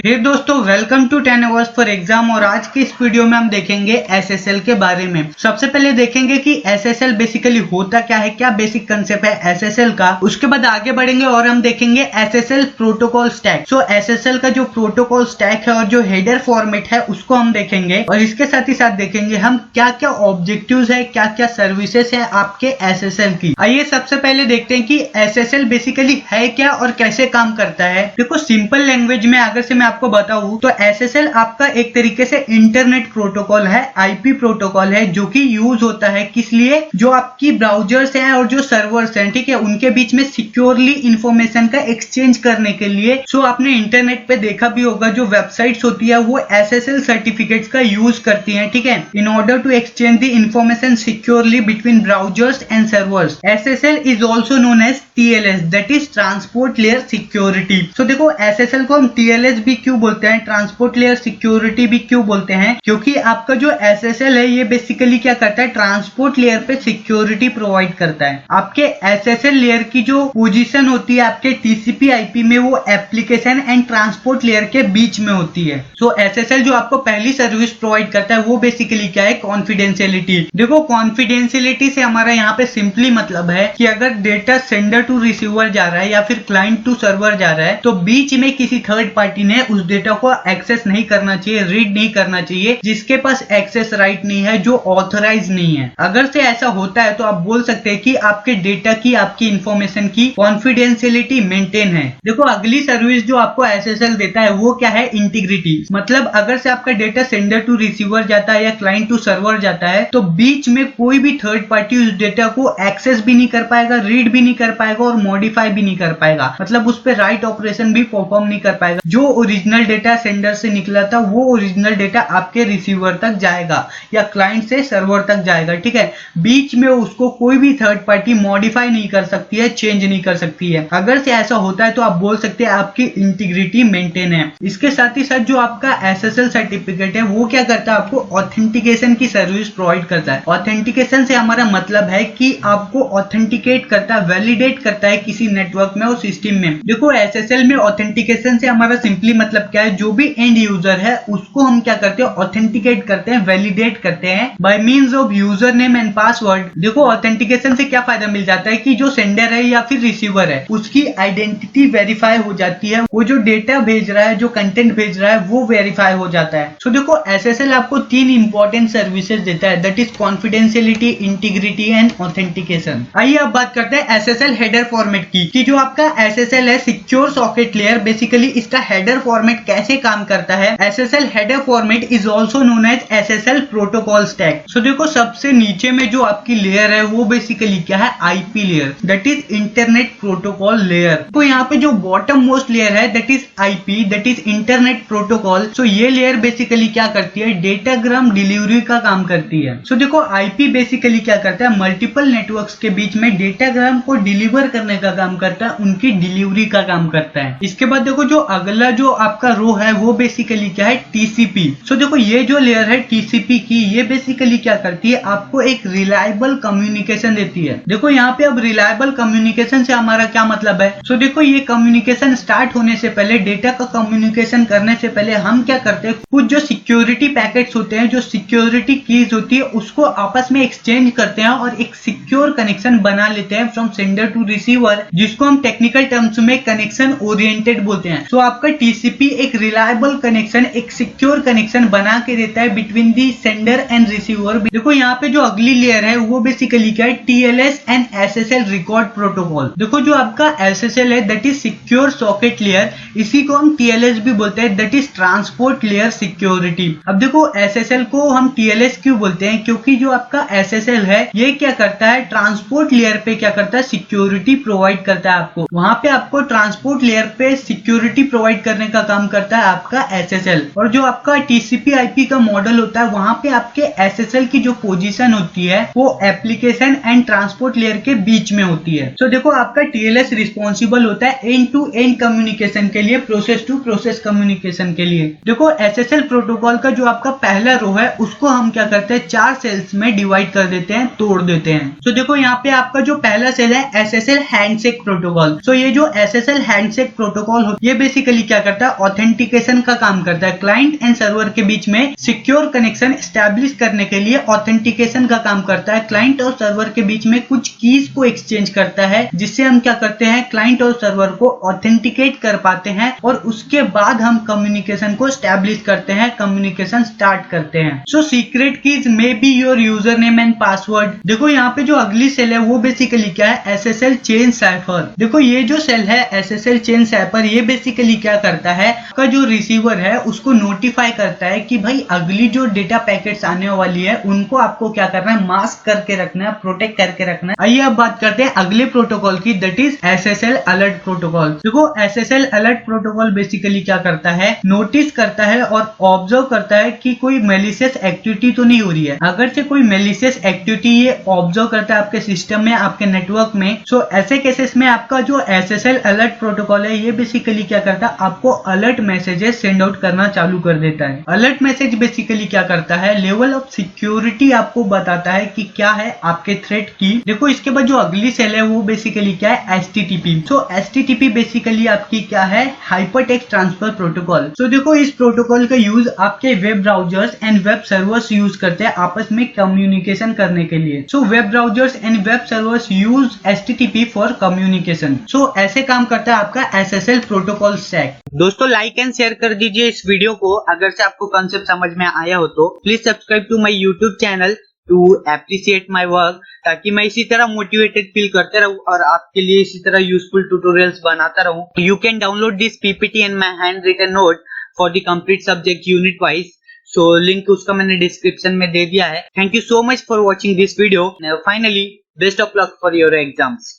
हे दोस्तों, welcome to 10 hours for exam. और आज की इस वीडियो में हम देखेंगे एसएसएल के बारे में। सबसे पहले देखेंगे कि एसएसएल बेसिकली होता क्या है, क्या बेसिक कंसेप्ट है एसएसएल का। उसके बाद आगे बढ़ेंगे और हम देखेंगे एसएसएल प्रोटोकॉल स्टैक। सो एसएसएल का जो प्रोटोकॉल स्टैक है और जो हेडर फॉर्मेट है उसको हम देखेंगे, और इसके साथ ही साथ देखेंगे हम क्या क्या ऑब्जेक्टिव्स है, क्या क्या सर्विसेज है आपके एसएसएल की। आइए सबसे पहले देखते हैं कि एसएसएल बेसिकली है क्या और कैसे काम करता है। देखो, सिंपल लैंग्वेज में अगर से मैं आपको बताऊं तो एसएसएल आपका एक तरीके से इंटरनेट प्रोटोकॉल है, आईपी प्रोटोकॉल है, जो कि यूज होता है किस लिए, जो आपकी ब्राउजर्स हैं और जो सर्वर्स हैं, ठीक है, उनके बीच में सिक्योरली इंफॉर्मेशन का एक्सचेंज करने के लिए। सो आपने इंटरनेट पे देखा भी होगा, जो वेबसाइट्स होती है वो एसएसएल सर्टिफिकेट्स का यूज करती हैं, ठीक है, in order to exchange the information securely between browsers and servers. SSL is also known as TLS, that is transport layer security. So देखो, एसएसएल को हम टीएलएस भी क्यों बोलते हैं, ट्रांसपोर्ट लेयर सिक्योरिटी भी क्यों बोलते हैं, क्योंकि आपका जो एसएसएल है ये बेसिकली क्या करता है, ट्रांसपोर्ट लेयर पे सिक्योरिटी प्रोवाइड करता है। आपके एसएसएल लेयर की जो पोजीशन होती है आपके टीसीपी आईपी में, वो एप्लीकेशन एंड ट्रांसपोर्ट लेयर के बीच में होती है। सो एसएसएल जो आपको पहली सर्विस प्रोवाइड करता है वो बेसिकली क्या है, कॉन्फिडेंशियलिटी। देखो, कॉन्फिडेंशियलिटी से हमारा यहाँ पे सिंपली मतलब है कि अगर डेटा सेंडर टू रिसीवर जा रहा है या फिर क्लाइंट टू सर्वर जा रहा है, तो बीच में किसी थर्ड पार्टी ने उस डेटा को एक्सेस नहीं करना चाहिए, रीड नहीं करना चाहिए, जिसके पास एक्सेस राइट नहीं है, जो ऑथराइज नहीं है। अगर से ऐसा होता है तो आप बोल सकते हैं कि आपके डेटा की, आपकी इंफॉर्मेशन की कॉन्फिडेंशियलिटी मेंटेन है। देखो, अगली सर्विस जो आपको एसएसएल देता है वो क्या है, इंटीग्रिटी। मतलब अगर से आपका डेटा सेंडर टू रिसीवर जाता है या क्लाइंट टू सर्वर जाता है, तो बीच में कोई भी थर्ड पार्टी उस डेटा को एक्सेस भी नहीं कर पाएगा, रीड भी नहीं कर पाएगा और मॉडिफाई भी नहीं कर पाएगा। मतलब उस पर राइट ऑपरेशन भी परफॉर्म नहीं कर पाएगा। जो ओरिजिनल डेटा सेंडर से निकला था वो ओरिजिनल डेटा आपके रिसीवर तक जाएगा या क्लाइंट से सर्वर तक जाएगा, ठीक है। बीच में उसको कोई भी थर्ड पार्टी मॉडिफाई नहीं कर सकती है, चेंज नहीं कर सकती है। अगर से ऐसा होता है तो आप बोल सकते हैं आपकी इंटीग्रिटी मेंटेन है। इसके साथ ही साथ जो आपका एसएसएल सर्टिफिकेट है वो क्या करता है, आपको ऑथेंटिकेशन की सर्विस प्रोवाइड करता है। ऑथेंटिकेशन से हमारा मतलब है कि आपको ऑथेंटिकेट करता है, वैलिडेट करता है किसी नेटवर्क में और सिस्टम में। देखो, एसएसएल में ऑथेंटिकेशन से हमारा सिंपली मतलब क्या है, जो भी एंड यूजर है उसको हम क्या करते हैं, ऑथेंटिकेट करते हैं, वैलिडेट करते हैं by means of user name and password. देखो, ऑथेंटिकेशन से क्या फायदा मिल जाता है कि जो सेंडर है या फिर रिसीवर है उसकी आइडेंटिटी वेरीफाई हो जाती है, वो जो डेटा भेज रहा है, जो कंटेंट भेज रहा है वो वेरीफाई हो जाता है। सो देखो, एसएसएल आपको तीन इंपॉर्टेंट सर्विसेज देता है, that is confidentiality, integrity and authentication. आइए अब बात करते हैं एसएसएल हेडर फॉर्मेट की, कि जो आपका एसएसएल है, सिक्योर सॉकेट लेयर, बेसिकली इसका हेडर फॉर्मेट कैसे काम करता है। SSL header format is also known as SSL protocol stack. So देखो, सबसे नीचे में जो आपकी लेयर है वो बेसिकली क्या है, IP layer, that is internet protocol layer. तो यहाँ पे जो बॉटम मोस्ट लेयर है that is IP, that is internet protocol. So ये लेयर बेसिकली क्या करती है, डेटाग्राम डिलीवरी का काम करती है। सो देखो, आईपी बेसिकली क्या करता है, मल्टीपल नेटवर्क्स के बीच में डेटाग्राम को डिलीवर करने का काम करता है, उनकी डिलीवरी का काम करता है। इसके बाद देखो, जो अगला जो आपका रो है वो बेसिकली क्या है, टीसीपी। सो देखो, ये जो लेयर है टीसीपी की, ये बेसिकली क्या करती है, आपको एक रिलायबल कम्युनिकेशन देती है। देखो, यहाँ पे अब रिलायबल कम्युनिकेशन से हमारा क्या मतलब है। सो देखो, ये कम्युनिकेशन स्टार्ट होने से पहले, डेटा का कम्युनिकेशन करने से पहले हम क्या करते हैं, कुछ जो सिक्योरिटी पैकेट्स होते हैं, जो सिक्योरिटी कीज होती है, उसको आपस में एक्सचेंज करते हैं और एक सिक्योर कनेक्शन बना लेते हैं फ्रॉम सेंडर टू रिसीवर, जिसको हम टेक्निकल टर्म्स में कनेक्शन ओरिएंटेड बोलते हैं। सो आपका टीसीपी एक रिलायबल कनेक्शन, एक सिक्योर कनेक्शन बना के देता है between the sender and receiver. देखो, यहाँ पे जो अगली लेयर है वो बेसिकली क्या है, TLS and SSL record protocol. देखो, जो आपका एसएसएल है that is secure socket layer, इसी को हम टीएलएस भी बोलते हैं, that is transport layer security. अब देखो, एसएसएल को हम टीएलएस क्यों बोलते हैं, क्योंकि जो आपका एसएसएल है ये क्या करता है, ट्रांसपोर्ट लेयर पे क्या करता है, सिक्योरिटी प्रोवाइड करता है आपको। वहां पे आपको ट्रांसपोर्ट लेयर पे सिक्योरिटी प्रोवाइड करने का काम करता है आपका एसएसएल। और जो आपका टीसीपी आईपी का मॉडल होता है, वहां पे आपके एसएसएल की जो पोजीशन होती है वो एप्लीकेशन एंड ट्रांसपोर्ट लेयर के बीच में होती है। तो देखो, आपका टीएलएस रिस्पॉन्सिबल होता है एंड टू एंड कम्युनिकेशन के लिए, प्रोसेस टू प्रोसेस कम्युनिकेशन के लिए। देखो, एसएसएल प्रोटोकॉल का जो आपका पहला रो है उसको हम क्या करते हैं, 4 सेल्स में डिवाइड कर देते हैं, तोड़ देते हैं। तो देखो, यहाँ पे आपका जो पहला सेल है एसएसएल हैंडशेक प्रोटोकॉल। सो ये जो एसएसएल हैंडशेक प्रोटोकॉल ये बेसिकली क्या करता है, ऑथेंटिकेशन का काम करता है। क्लाइंट एंड सर्वर के बीच में सिक्योर कनेक्शन एस्टैब्लिश करने के लिए ऑथेंटिकेशन का काम करता है। क्लाइंट और सर्वर के बीच में कुछ कीज को एक्सचेंज करता है, जिससे हम क्या करते हैं, क्लाइंट और सर्वर को ऑथेंटिकेट कर पाते हैं और उसके बाद हम कम्युनिकेशन को एस्टैब्लिश करते हैं, कम्युनिकेशन स्टार्ट करते हैं। So secret keys may be your user name and password. देखो यहाँ पे जो अगली सेल है वो बेसिकली क्या है, एसएसएल चेन साइफर। देखो ये जो सेल है एसएसएल चेन साइफर, ये बेसिकली क्या करता है, आपका जो रिसीवर है उसको नोटिफाई करता है कि भाई अगली जो डेटा पैकेट्स आने वाली है उनको आपको क्या करना है, मास्क करके रखना है, प्रोटेक्ट करके रखना है। आइए अब बात करते हैं अगले प्रोटोकॉल की, that is SSL alert protocol. देखो एसएसएल अलर्ट प्रोटोकॉल बेसिकली क्या करता है, नोटिस करता है और ऑब्जर्व करता है कि कोई मेलिशियस एक्टिविटी तो नहीं हो रही है। अगर से कोई मेलिशियस एक्टिविटी ये ऑब्जर्व करता है आपके सिस्टम में, आपके नेटवर्क में, सो ऐसे केसेस में आपका जो एसएसएल अलर्ट प्रोटोकॉल है ये बेसिकली क्या करता है, आपको अलर्ट मैसेजेस सेंड आउट करना चालू कर देता है। अलर्ट मैसेज बेसिकली क्या करता है, लेवल ऑफ सिक्योरिटी आपको बताता है कि क्या है आपके थ्रेट की। देखो इसके बाद जो अगली सेल है वो बेसिकली क्या है, एचटीटीपी। सो एचटीटीपी बेसिकली आपकी क्या है, हाइपरटेक्स्ट ट्रांसफर प्रोटोकॉल। सो देखो इस प्रोटोकॉल का यूज आपके web browsers and web servers use करते हैं आपस में कम्युनिकेशन करने के लिए। So web browsers and web servers use HTTP for communication. So ऐसे काम करता है आपका एसएसएल प्रोटोकॉल स्टैक। दोस्तों लाइक एंड शेयर कर दीजिए इस वीडियो को। अगर से आपको कॉन्सेप्ट समझ में आया हो तो please subscribe to my YouTube channel to appreciate my work, ताकि मैं इसी तरह मोटिवेटेड फील करते रहूं और आपके लिए इसी तरह यूजफुल ट्यूटोरियल्स बनाता रहूं। You can download this PPT and my hand written note for the complete subject unit wise. So link उसका मैंने डिस्क्रिप्शन में दे दिया है। Thank you so much for watching this video. Finally best of luck for your exams.